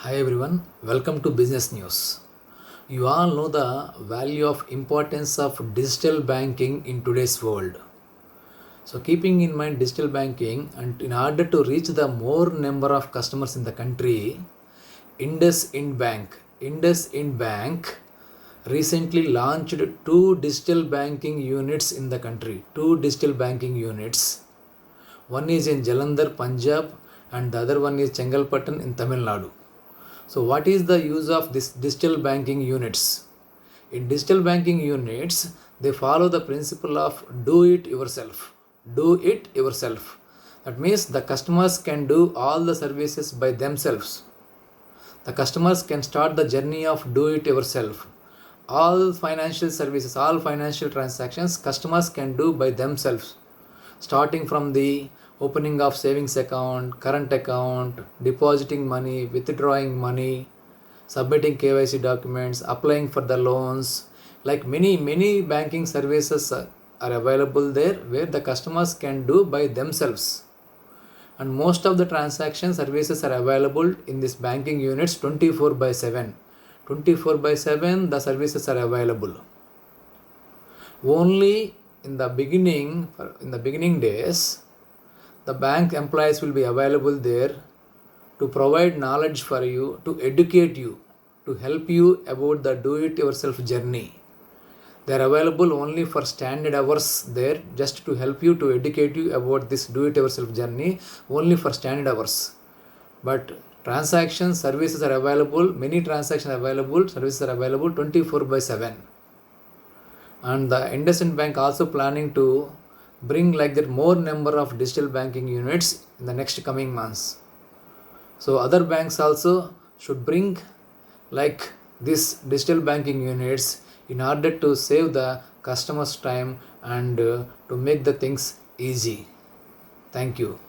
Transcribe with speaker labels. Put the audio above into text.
Speaker 1: Hi everyone, welcome to Business News. You all know the value of importance of digital banking in today's world. So keeping in mind digital banking and in order to reach the more number of customers in the country, Indus Ind Bank recently launched two digital banking units in the country. Two digital banking units. One is in Jalandhar, Punjab, and the other one is Chengalpattan in Tamil Nadu. So, what is the use of this digital banking units? In digital banking units, they follow the principle of do it yourself. Do it yourself. That means the customers can do all the services by themselves. The customers can start the journey of do it yourself. All financial services, all financial transactions, customers can do by themselves, starting from the opening of savings account, current account, depositing money, withdrawing money, submitting KYC documents, applying for the loans. Like many banking services are available there where the customers can do by themselves. And most of the transaction services are available in this banking units 24 by 7. 24 by 7 the services are available. Only in the beginning days, the bank employees will be available there to provide knowledge for you, to educate you, to help you about the do it yourself journey. They are available only for standard hours there, just to help you, to educate you about this do it yourself journey, only for standard hours. But transaction services are available, many transactions are available, services are available 24 by 7. And the Indus Ind Bank also planning to bring like that more number of digital banking units in the next coming months. So other banks also should bring like this digital banking units in order to save the customers time and to make the things easy. Thank you.